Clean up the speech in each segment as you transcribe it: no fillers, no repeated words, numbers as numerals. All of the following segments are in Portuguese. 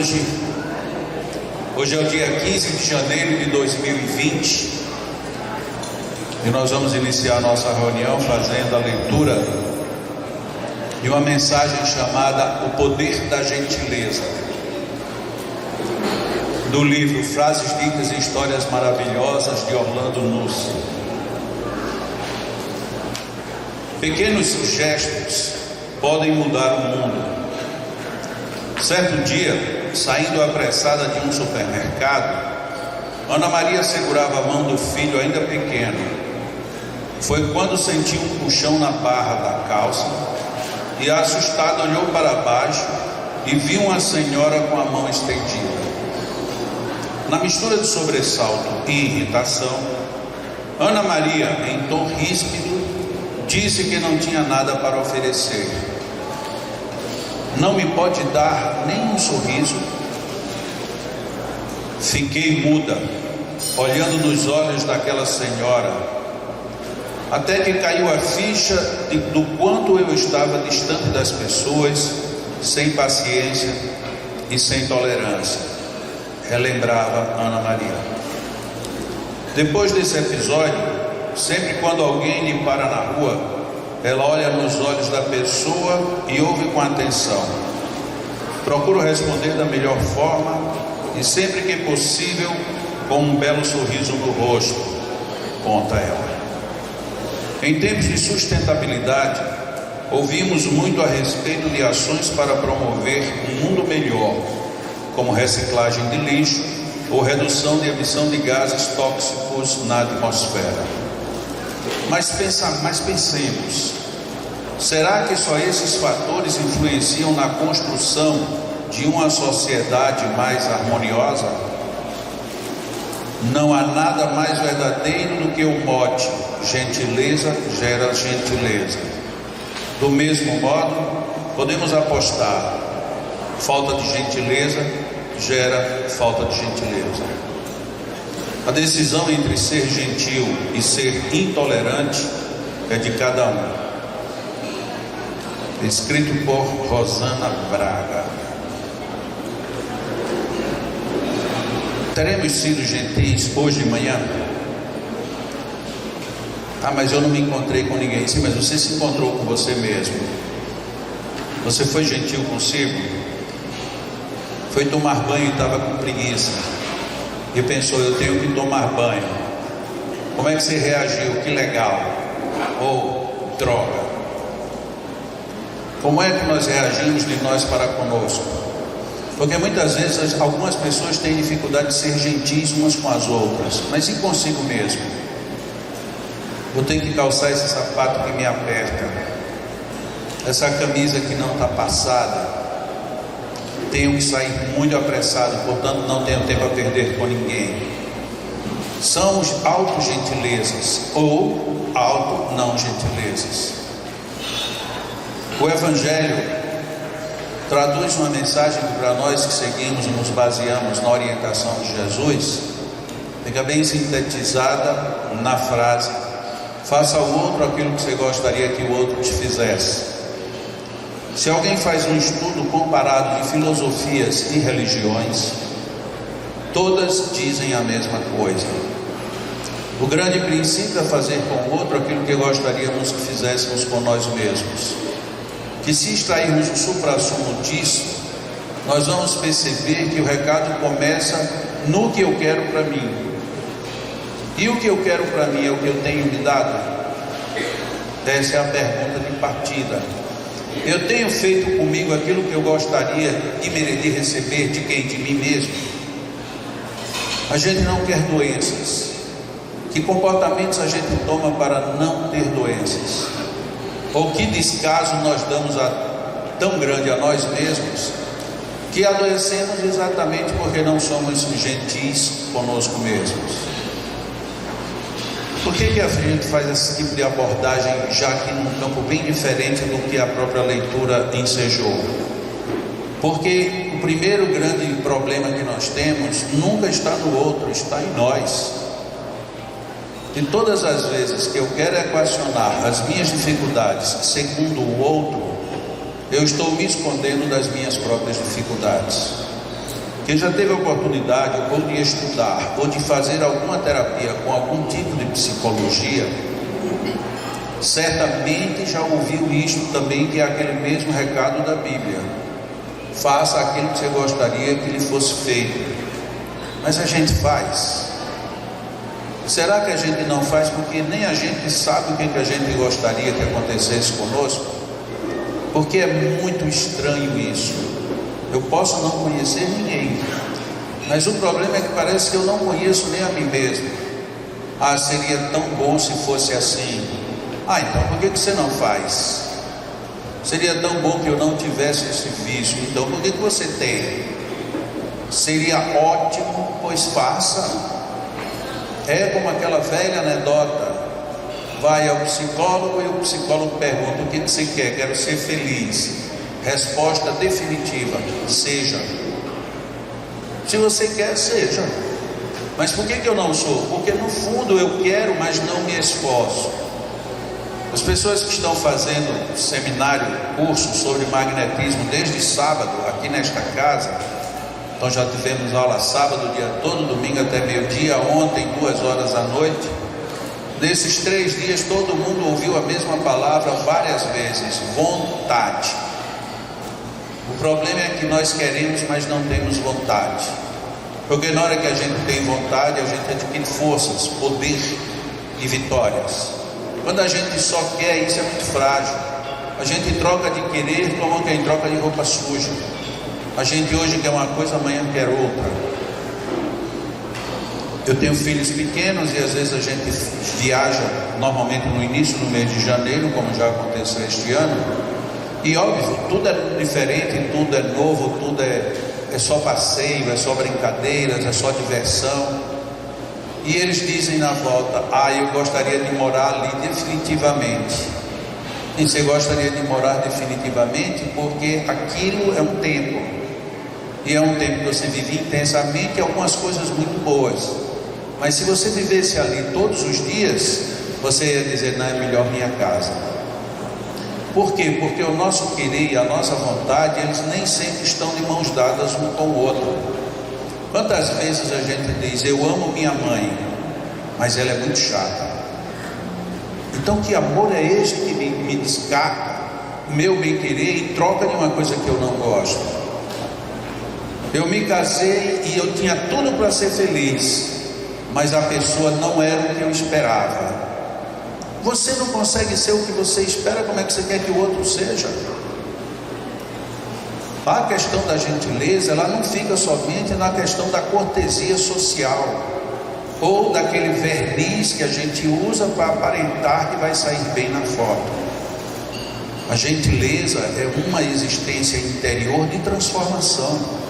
Hoje é o dia 15 de janeiro de 2020 e nós vamos iniciar a nossa reunião fazendo a leitura de uma mensagem chamada O Poder da Gentileza, do livro Frases Dicas e Histórias Maravilhosas de Orlando Nuss. Pequenos gestos podem mudar o mundo. Certo dia, saindo apressada de um supermercado, Ana Maria segurava a mão do filho ainda pequeno. Foi quando sentiu um puxão na barra da calça e, assustada, olhou para baixo e viu uma senhora com a mão estendida. Na mistura de sobressalto e irritação, Ana Maria, em tom ríspido, disse que não tinha nada para oferecer. Não me pode dar nem um sorriso? Fiquei muda, olhando nos olhos daquela senhora, até que caiu a ficha do quanto eu estava distante das pessoas, sem paciência e sem tolerância, relembrava Ana Maria. Depois desse episódio, sempre quando alguém lhe para na rua, ela olha nos olhos da pessoa e ouve com atenção. Procuro responder da melhor forma e, sempre que possível, com um belo sorriso no rosto, conta ela. Em tempos de sustentabilidade, ouvimos muito a respeito de ações para promover um mundo melhor, como reciclagem de lixo ou redução de emissão de gases tóxicos na atmosfera. Mas pensemos, será que só esses fatores influenciam na construção de uma sociedade mais harmoniosa? Não há nada mais verdadeiro do que o mote: gentileza gera gentileza. Do mesmo modo, podemos apostar: falta de gentileza gera falta de gentileza. A decisão entre ser gentil e ser intolerante é de cada um. Escrito por Rosana Braga. Teremos sido gentis hoje de manhã? Mas eu não me encontrei com ninguém. Sim, mas você se encontrou com você mesmo. Você foi gentil consigo? Foi tomar banho e estava com preguiça e pensou: eu tenho que tomar banho. Como é que você reagiu? Que legal. Ou droga. Como é que nós reagimos de nós para conosco? Porque muitas vezes algumas pessoas têm dificuldade de ser gentis umas com as outras, mas e consigo mesmo? Vou ter que calçar esse sapato que me aperta, essa camisa que não está passada. Tenho que sair muito apressado, portanto não tenho tempo a perder com ninguém. São os auto-gentilezas ou auto-não-gentilezas. O Evangelho traduz uma mensagem que, para nós que seguimos e nos baseamos na orientação de Jesus, fica bem sintetizada na frase: faça ao outro aquilo que você gostaria que o outro te fizesse. Se alguém faz um estudo comparado de filosofias e religiões, todas dizem a mesma coisa. O grande princípio é fazer com o outro aquilo que gostaríamos que fizéssemos com nós mesmos. Que se extrairmos o suprassumo disso, nós vamos perceber que o recado começa no que eu quero para mim. E o que eu quero para mim é o que eu tenho me dado? Essa é a pergunta de partida. Eu tenho feito comigo aquilo que eu gostaria de receber de quem? De mim mesmo. A gente não quer doenças. Que comportamentos a gente toma para não ter doenças? Ou que descaso nós damos tão grande a nós mesmos, que adoecemos exatamente porque não somos gentis conosco mesmos? Por que a gente faz esse tipo de abordagem, já que num campo bem diferente do que a própria leitura ensejou? Porque o primeiro grande problema que nós temos nunca está no outro, está em nós. De todas as vezes que eu quero equacionar as minhas dificuldades segundo o outro, eu estou me escondendo das minhas próprias dificuldades. Quem já teve a oportunidade ou de estudar ou de fazer alguma terapia com algum tipo de psicologia, certamente já ouviu isto também, que é aquele mesmo recado da Bíblia: faça aquilo que você gostaria que lhe fosse feito. Mas a gente faz? Será que a gente não faz porque nem a gente sabe o que a gente gostaria que acontecesse conosco? Porque é muito estranho isso. Eu posso não conhecer ninguém, mas o problema é que parece que eu não conheço nem a mim mesmo. Ah, seria tão bom se fosse assim. Ah, então por que você não faz? Seria tão bom que eu não tivesse esse vício. Então por que você tem? Seria ótimo, pois faça. É como aquela velha anedota: vai ao psicólogo e o psicólogo pergunta: o que você quer? Quero ser feliz. Resposta definitiva: seja. Se você quer, seja. Mas por que eu não sou? Porque no fundo eu quero, mas não me esforço. As pessoas que estão fazendo seminário, curso sobre magnetismo desde sábado aqui nesta casa, então já tivemos aula sábado o dia todo, domingo até meio-dia, ontem 2 horas da noite. Nesses 3 dias todo mundo ouviu a mesma palavra várias vezes: vontade. O problema é que nós queremos, mas não temos vontade. Porque na hora que a gente tem vontade, a gente adquire forças, poder e vitórias. Quando a gente só quer, isso é muito frágil. A gente troca de querer como quem troca de roupa suja. A gente hoje quer uma coisa, amanhã quer outra. Eu tenho filhos pequenos e às vezes a gente viaja, normalmente no início do mês de janeiro, como já aconteceu este ano. E óbvio, tudo é diferente, tudo é novo, tudo é só passeio, é só brincadeiras, é só diversão. E eles dizem na volta: ah, eu gostaria de morar ali definitivamente. E você gostaria de morar definitivamente porque aquilo é um tempo. E é um tempo que você vive intensamente algumas coisas muito boas. Mas se você vivesse ali todos os dias, você ia dizer: não, é melhor minha casa. Por quê? Porque o nosso querer e a nossa vontade, eles nem sempre estão de mãos dadas um com o outro. Quantas vezes a gente diz: eu amo minha mãe, mas ela é muito chata. Então que amor é esse que me descarta o meu bem querer em troca de uma coisa que eu não gosto? Eu me casei e eu tinha tudo para ser feliz, mas a pessoa não era o que eu esperava. Você não consegue ser o que você espera, como é que você quer que o outro seja? A questão da gentileza, ela não fica somente na questão da cortesia social, ou daquele verniz que a gente usa para aparentar que vai sair bem na foto. A gentileza é uma existência interior de transformação.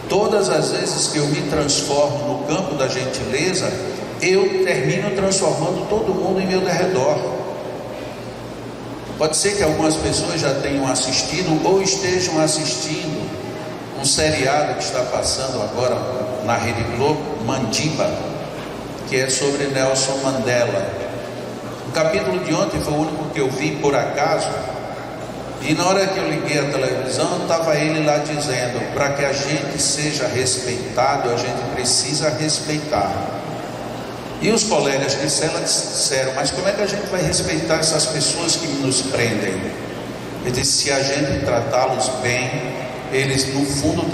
Todas as vezes que eu me transformo no campo da gentileza, eu termino transformando todo mundo em meu derredor. Pode ser que algumas pessoas já tenham assistido ou estejam assistindo um seriado que está passando agora na Rede Globo, Mandiba, que é sobre Nelson Mandela. O capítulo de ontem foi o único que eu vi por acaso, e na hora que eu liguei a televisão, estava ele lá dizendo: para que a gente seja respeitado, a gente precisa respeitar. E os colegas de cela disseram: mas como é que a gente vai respeitar essas pessoas que nos prendem? Ele disse: se a gente tratá-los bem, eles no fundo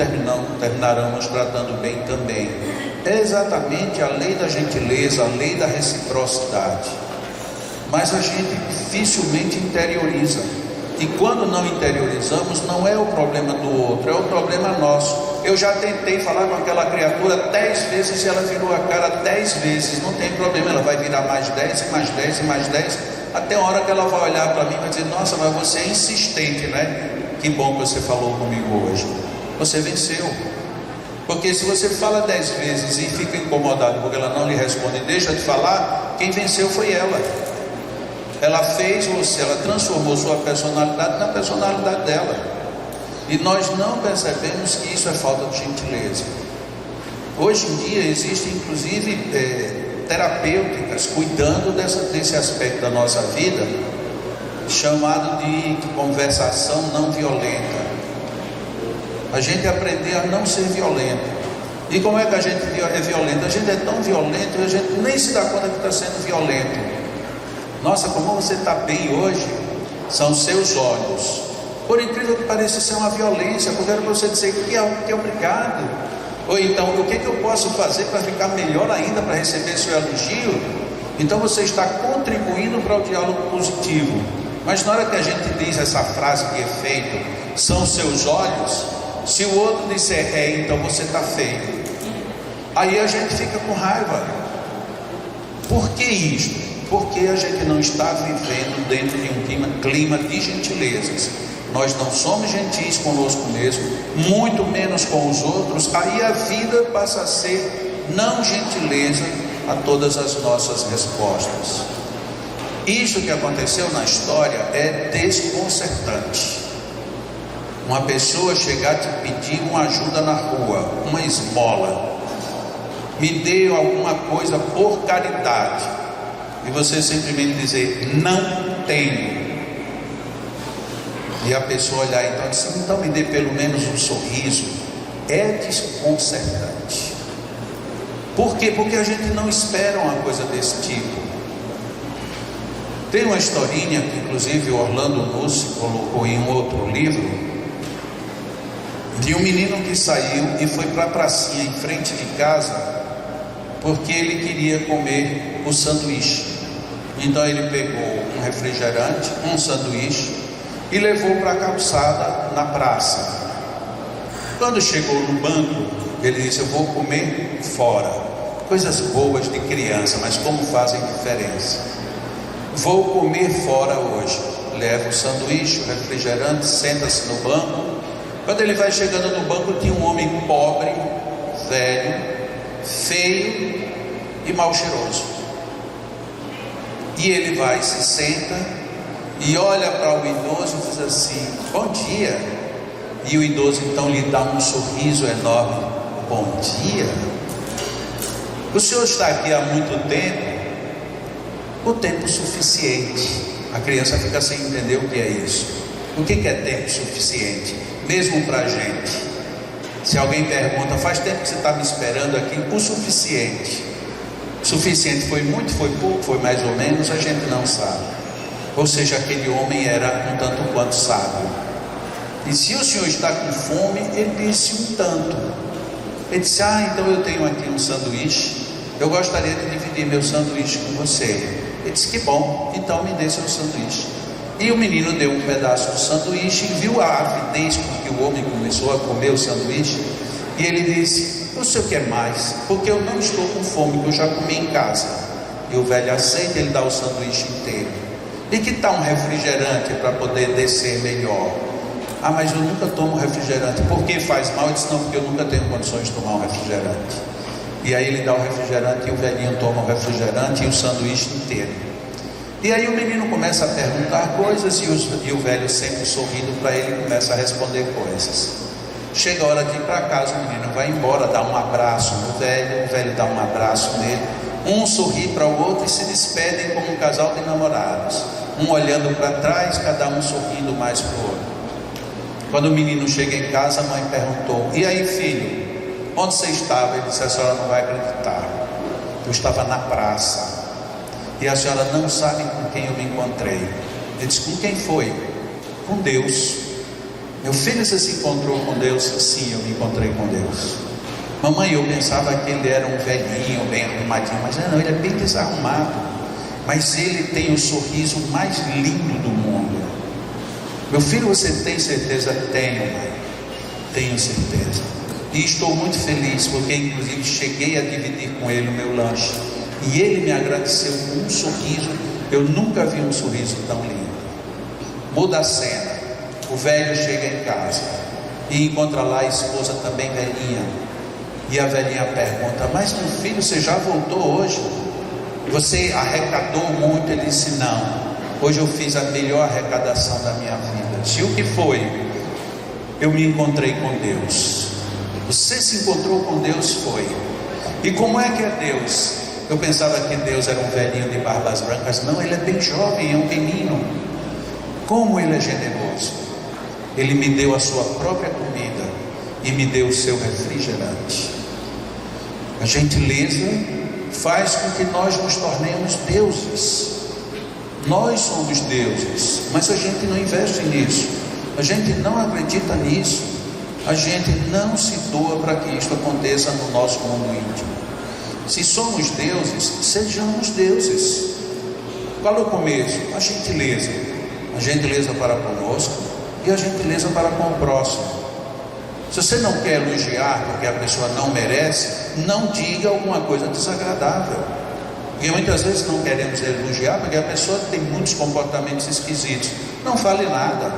terminarão nos tratando bem também. É exatamente a lei da gentileza, a lei da reciprocidade. Mas a gente dificilmente interioriza. E quando não interiorizamos, não é o problema do outro, é o problema nosso. Eu já tentei falar com aquela criatura 10 vezes e ela virou a cara 10 vezes. Não tem problema, ela vai virar mais 10 e mais 10 e mais 10, até a hora que ela vai olhar para mim e vai dizer: nossa, mas você é insistente, né? Que bom que você falou comigo hoje. Você venceu. Porque se você fala 10 vezes e fica incomodado porque ela não lhe responde e deixa de falar, quem venceu foi ela. Ela fez você, ela transformou sua personalidade na personalidade dela. E nós não percebemos que isso é falta de gentileza. Hoje em dia existem inclusive terapêuticas cuidando desse aspecto da nossa vida, chamado de conversação não violenta. A gente aprender a não ser violento. E como é que a gente é violento? A gente é tão violento e a gente nem se dá conta que está sendo violento. Nossa, como você está bem hoje, são seus olhos. Por incrível que pareça, isso é uma violência, porque era para você dizer que é obrigado. Ou então, o que eu posso fazer para ficar melhor ainda, para receber seu elogio? Então você está contribuindo para o diálogo positivo. Mas na hora que a gente diz essa frase de efeito, são seus olhos, se o outro disser então você está feio, aí a gente fica com raiva. Por que isto? Porque a gente não está vivendo dentro de um clima de gentilezas. Nós não somos gentis conosco mesmo, muito menos com os outros. Aí a vida passa a ser não gentileza a todas as nossas respostas. Isso que aconteceu na história é desconcertante. Uma pessoa chegar a te pedir uma ajuda na rua, uma esmola, me dê alguma coisa por caridade, e você simplesmente dizer, não tenho. E a pessoa olhar então e dizer, então me dê pelo menos um sorriso. É desconcertante. Por quê? Porque a gente não espera uma coisa desse tipo. Tem uma historinha que inclusive o Orlando Nussey colocou em um outro livro, de um menino que saiu e foi para a pracinha em frente de casa, porque ele queria comer o sanduíche. Então ele pegou um refrigerante, um sanduíche, e levou para a calçada na praça. Quando chegou no banco, ele disse, eu vou comer fora. Coisas boas de criança, mas como fazem diferença. Vou comer fora hoje. Leva o sanduíche, o refrigerante, senta-se no banco. Quando ele vai chegando no banco, tinha um homem pobre, velho, feio e mal cheiroso. E ele vai, se senta e olha para o idoso e diz assim, bom dia. E o idoso então lhe dá um sorriso enorme, bom dia. O senhor está aqui há muito tempo? O tempo suficiente. A criança fica sem entender o que é isso. O que é tempo suficiente? Mesmo para a gente. Se alguém pergunta, faz tempo que você está me esperando aqui? O suficiente. Suficiente foi muito, foi pouco, foi mais ou menos, a gente não sabe. Ou seja, aquele homem era um tanto quanto sábio. E se o senhor está com fome, ele disse um tanto. Ele disse, então eu tenho aqui um sanduíche, eu gostaria de dividir meu sanduíche com você. Ele disse, que bom, então me dê seu sanduíche. E o menino deu um pedaço do sanduíche e viu a avidez com que o homem começou a comer o sanduíche. E ele disse, o senhor quer mais? Porque eu não estou com fome, que eu já comi em casa. E o velho aceita, ele dá o sanduíche inteiro. E que tal um refrigerante para poder descer melhor? Mas eu nunca tomo refrigerante. Por que faz mal? Ele disse, não, porque eu nunca tenho condições de tomar um refrigerante. E aí ele dá o refrigerante e o velhinho toma o refrigerante e o sanduíche inteiro. E aí o menino começa a perguntar coisas e o velho sempre sorrindo para ele começa a responder coisas. Chega a hora de ir para casa, o menino vai embora, dá um abraço no velho, o velho dá um abraço nele, um sorri para o outro e se despedem como um casal de namorados, um olhando para trás, cada um sorrindo mais para o outro. Quando o menino chega em casa, a mãe perguntou, e aí filho, onde você estava? Ele disse, a senhora não vai acreditar, eu estava na praça, e a senhora não sabe com quem eu me encontrei. Ele disse, com quem foi? Com Deus. Meu filho, você se encontrou com Deus? Sim, eu me encontrei com Deus. Mamãe, eu pensava que ele era um velhinho, bem arrumadinho, mas não, ele é bem desarrumado, mas ele tem o sorriso mais lindo do mundo. Meu filho, você tem certeza? Tenho, mãe, tenho certeza. E estou muito feliz, porque inclusive cheguei a dividir com ele o meu lanche, e ele me agradeceu com um sorriso. Eu nunca vi um sorriso tão lindo. Muda a cena. O velho chega em casa e encontra lá a esposa também velhinha. E a velhinha pergunta, mas meu filho, você já voltou hoje? Você arrecadou muito? Ele disse, não, hoje eu fiz a melhor arrecadação da minha vida. Se o que foi? Eu me encontrei com Deus. Você se encontrou com Deus? Foi. E como é que é Deus? Eu pensava que Deus era um velhinho de barbas brancas. Não, ele é bem jovem, é um menino. Como ele é generoso. Ele me deu a sua própria comida. e me dê o seu refrigerante. A gentileza faz com que nós nos tornemos deuses. Nós somos deuses, mas a gente não investe nisso, a gente não acredita nisso, a gente não se doa para que isso aconteça no nosso mundo íntimo. Se somos deuses, sejamos deuses. Qual é o começo? A gentileza para conosco e a gentileza para com o próximo. Se você não quer elogiar porque a pessoa não merece, não diga alguma coisa desagradável. Porque muitas vezes não queremos elogiar porque a pessoa tem muitos comportamentos esquisitos. Não fale nada,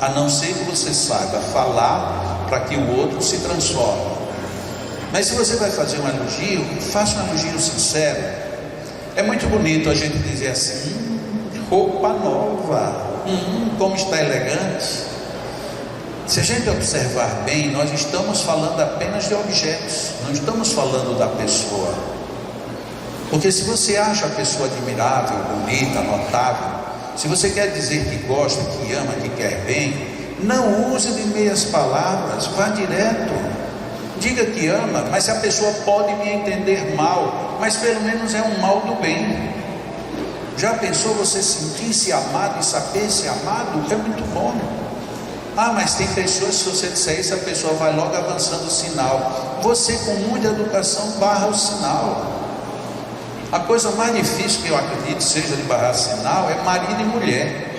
a não ser que você saiba falar para que o outro se transforme. Mas se você vai fazer um elogio, faça um elogio sincero. É muito bonito a gente dizer assim: roupa nova, como está elegante. Se a gente observar bem, nós estamos falando apenas de objetos, não estamos falando da pessoa. Porque se você acha a pessoa admirável, bonita, notável, se você quer dizer que gosta, que ama, que quer bem, não use de meias palavras, vá direto. Diga que ama, mas se a pessoa pode me entender mal, mas pelo menos é um mal do bem. Já pensou você sentir-se amado e saber ser amado? É muito bom. Mas tem pessoas, se você disser isso, a pessoa vai logo avançando o sinal. Você, com muita educação, barra o sinal. A coisa mais difícil que eu acredito seja de barrar sinal é marido e mulher.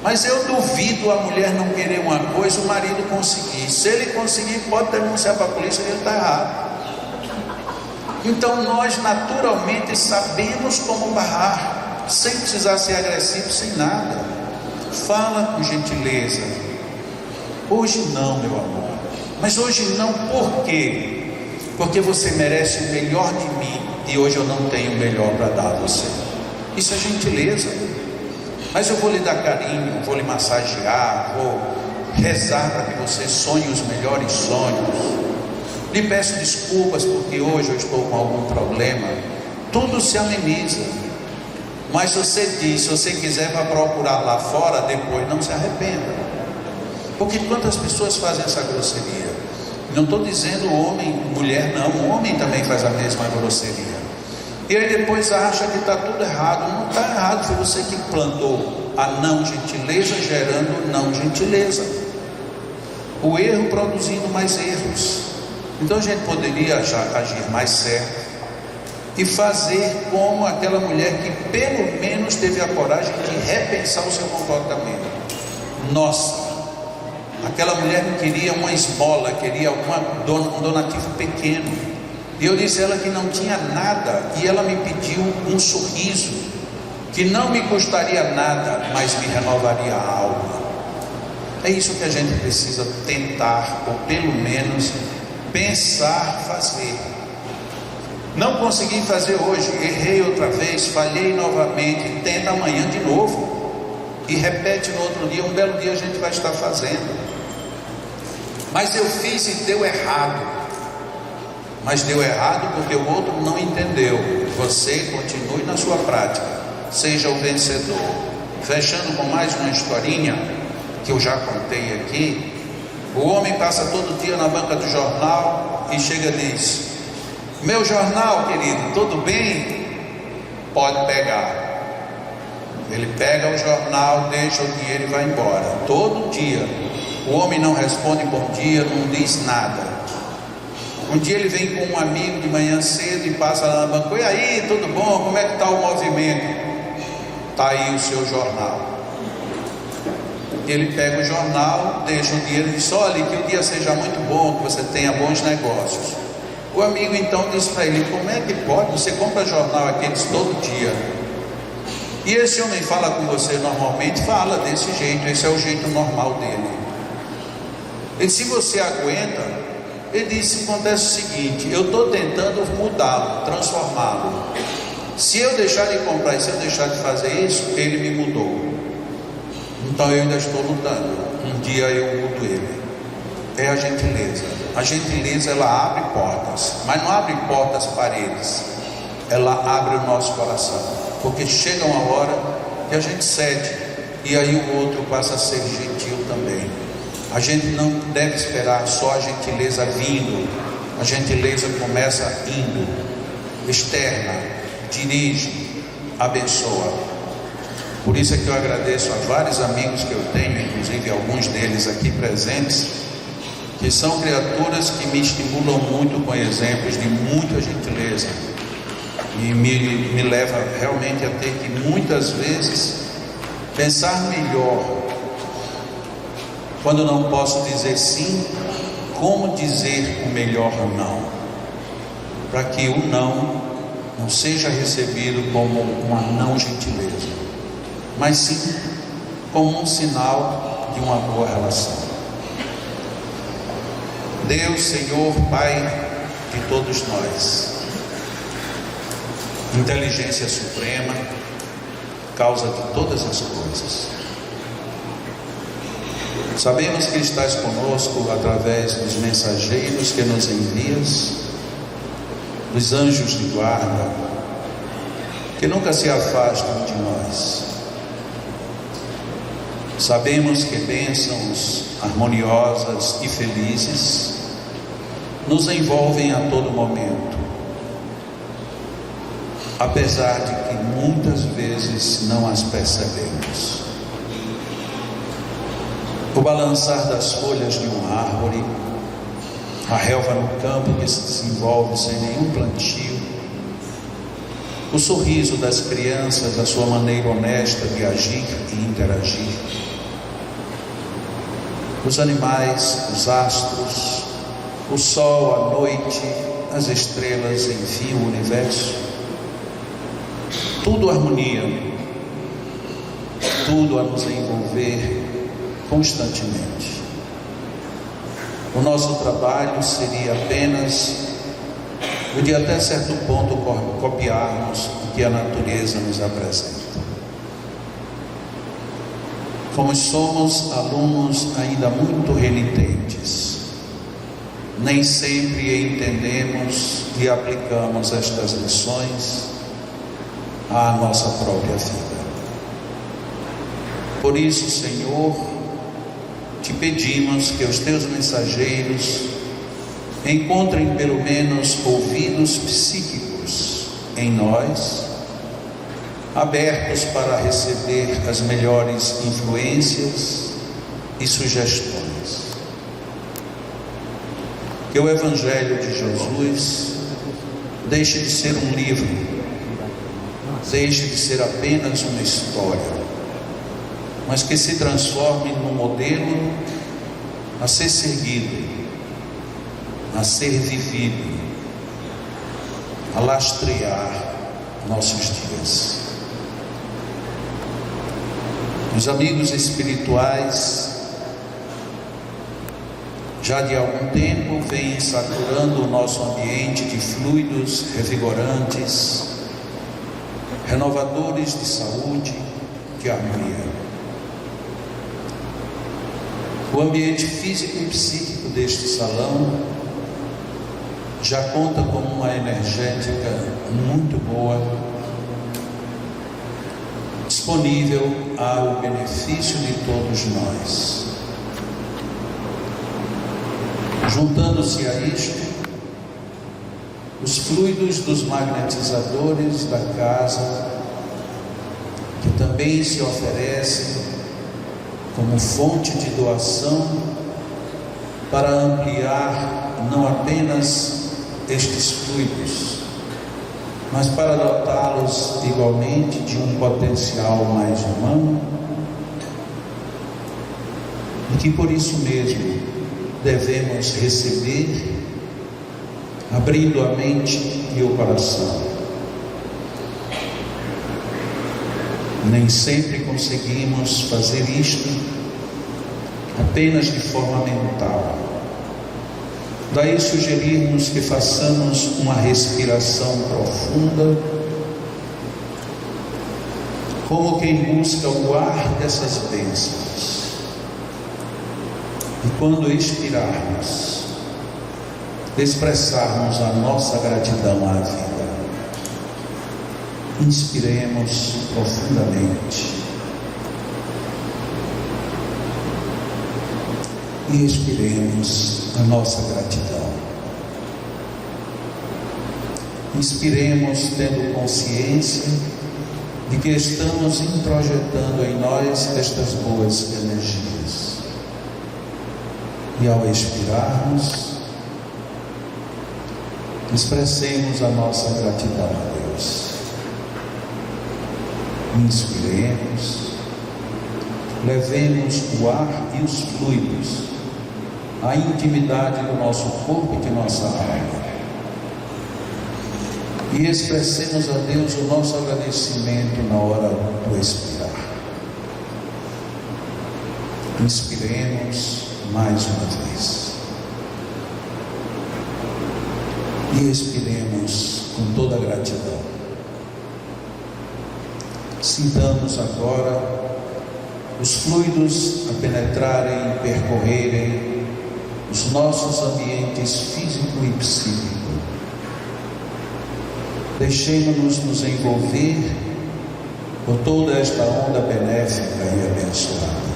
Mas eu duvido a mulher não querer uma coisa, o marido conseguir. Se ele conseguir, pode denunciar para a polícia que ele está errado. Então nós naturalmente sabemos como barrar, sem precisar ser agressivo, sem nada. Fala com gentileza. Hoje não, meu amor. Mas hoje não, por quê? Porque você merece o melhor de mim e hoje eu não tenho o melhor para dar a você. Isso é gentileza. Mas eu vou lhe dar carinho, vou lhe massagear, vou rezar para que você sonhe os melhores sonhos. Lhe peço desculpas porque hoje eu estou com algum problema. Tudo se ameniza. Mas você diz, se você quiser vá procurar lá fora, depois não se arrependa. Porque quantas pessoas fazem essa grosseria? Não estou dizendo homem, mulher não, o homem também faz a mesma grosseria. E aí depois acha que está tudo errado. Não está errado, foi você que plantou a não gentileza, gerando não gentileza. O erro produzindo mais erros. Então a gente poderia agir mais certo e fazer como aquela mulher que pelo menos teve a coragem de repensar o seu comportamento. Nossa, aquela mulher não queria uma esmola, queria um donativo pequeno. E eu disse a ela que não tinha nada, e ela me pediu um sorriso, que não me custaria nada, mas me renovaria a alma. É isso que a gente precisa tentar, ou pelo menos pensar fazer. Não consegui fazer hoje, errei outra vez, falhei novamente, tenta amanhã de novo, e repete no outro dia, um belo dia a gente vai estar fazendo. Mas eu fiz e deu errado. Mas deu errado porque o outro não entendeu. Você continue na sua prática, seja o vencedor. Fechando com mais uma historinha que eu já contei aqui. O homem passa todo dia na banca do jornal e chega e diz: meu jornal, querido, tudo bem? Pode pegar. Ele pega o jornal, deixa o dinheiro e vai embora. Todo dia. O homem não responde bom dia, não diz nada. Um dia ele vem com um amigo de manhã cedo e passa lá na banca: e aí, tudo bom? Como é que está o movimento? Está aí o seu jornal. Ele pega o jornal, deixa o dinheiro e diz: olha, que o dia seja muito bom, que você tenha bons negócios. O amigo então diz para ele: como é que pode? Você compra jornal aqueles todo dia. E esse homem fala com você normalmente? Fala desse jeito, esse é o jeito normal dele. E se você aguenta, ele disse: acontece o seguinte, eu estou tentando mudá-lo, transformá-lo. Se eu deixar de comprar e se eu deixar de fazer isso, ele me mudou. Então eu ainda estou lutando. Um dia eu mudo ele. É a gentileza. A gentileza, ela abre portas, mas não abre portas paredes. Ela abre o nosso coração, porque chega uma hora que a gente cede, e aí o outro passa a ser gentil também. A gente não deve esperar só a gentileza vindo. A gentileza começa indo, externa, dirige, abençoa. Por isso é que eu agradeço a vários amigos que eu tenho, inclusive alguns deles aqui presentes, que são criaturas que me estimulam muito com exemplos de muita gentileza e me leva realmente a ter que muitas vezes pensar melhor quando não posso dizer sim, como dizer o melhor não, para que o não seja recebido como uma não gentileza, mas sim como um sinal de uma boa relação. Deus, Senhor, Pai de todos nós, inteligência suprema, causa de todas as coisas, sabemos que estás conosco através dos mensageiros que nos envias, dos anjos de guarda, que nunca se afastam de nós. Sabemos que bênçãos harmoniosas e felizes nos envolvem a todo momento, apesar de que muitas vezes não as percebemos. O balançar das folhas de uma árvore, a relva no campo que se desenvolve sem nenhum plantio, o sorriso das crianças, a sua maneira honesta de agir e interagir, os animais, os astros, o sol, a noite, as estrelas, enfim, o universo, tudo harmonia, tudo a nos envolver constantemente. O nosso trabalho seria apenas o de até certo ponto copiarmos o que a natureza nos apresenta. Como somos alunos ainda muito renitentes, nem sempre entendemos e aplicamos estas lições à nossa própria vida. Por isso, Senhor, te pedimos que os teus mensageiros encontrem pelo menos ouvidos psíquicos em nós, abertos para receber as melhores influências e sugestões. Que o Evangelho de Jesus deixe de ser um livro, deixe de ser apenas uma história, mas que se transforme num modelo a ser seguido, a ser vivido, a lastrear nossos dias. Os amigos espirituais já de algum tempo vêm saturando o nosso ambiente de fluidos revigorantes, renovadores de saúde, de harmonia. O ambiente físico e psíquico deste salão já conta com uma energética muito boa, disponível ao benefício de todos nós. Juntando-se a isto, os fluidos dos magnetizadores da casa, que também se oferecem como fonte de doação para ampliar não apenas estes fluidos, mas para dotá-los igualmente de um potencial mais humano, e que por isso mesmo devemos receber, abrindo a mente e o coração. Nem sempre conseguimos fazer isto apenas de forma mental. Daí sugerirmos que façamos uma respiração profunda, como quem busca o ar dessas bênçãos. E quando expirarmos, expressarmos a nossa gratidão à vida. Inspiremos profundamente. e expiremos a nossa gratidão. Inspiremos tendo consciência de que estamos introjetando em nós estas boas energias. E ao expirarmos, expressemos a nossa gratidão a Deus. Inspiremos, levemos o ar e os fluidos à intimidade do nosso corpo e de nossa alma. E expressemos a Deus o nosso agradecimento na hora do expirar. Inspiremos mais uma vez. E expiremos com toda a gratidão. Sintamos agora os fluidos a penetrarem e percorrerem os nossos ambientes físico e psíquico. Deixemos-nos nos envolver por toda esta onda benéfica e abençoada.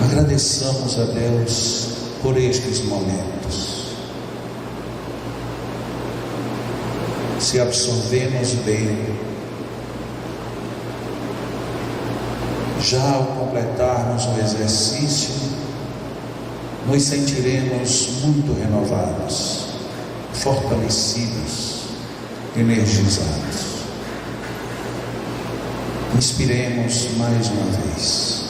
Agradeçamos a Deus por estes momentos. Se absorvemos bem, já ao completarmos o exercício, nos sentiremos muito renovados, fortalecidos, energizados. Inspiremos mais uma vez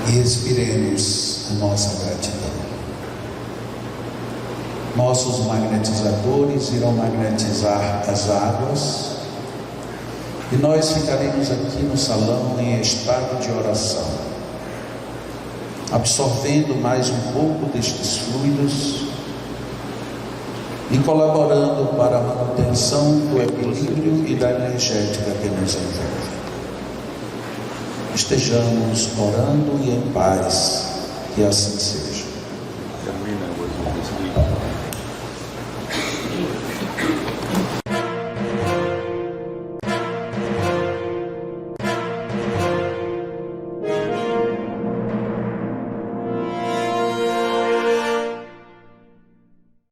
e expiremos a nossa gratidão. Nossos magnetizadores irão magnetizar as águas e nós ficaremos aqui no salão em estado de oração, absorvendo mais um pouco destes fluidos e colaborando para a manutenção do equilíbrio e da energética que nos envolve. Estejamos orando e em paz, que assim seja.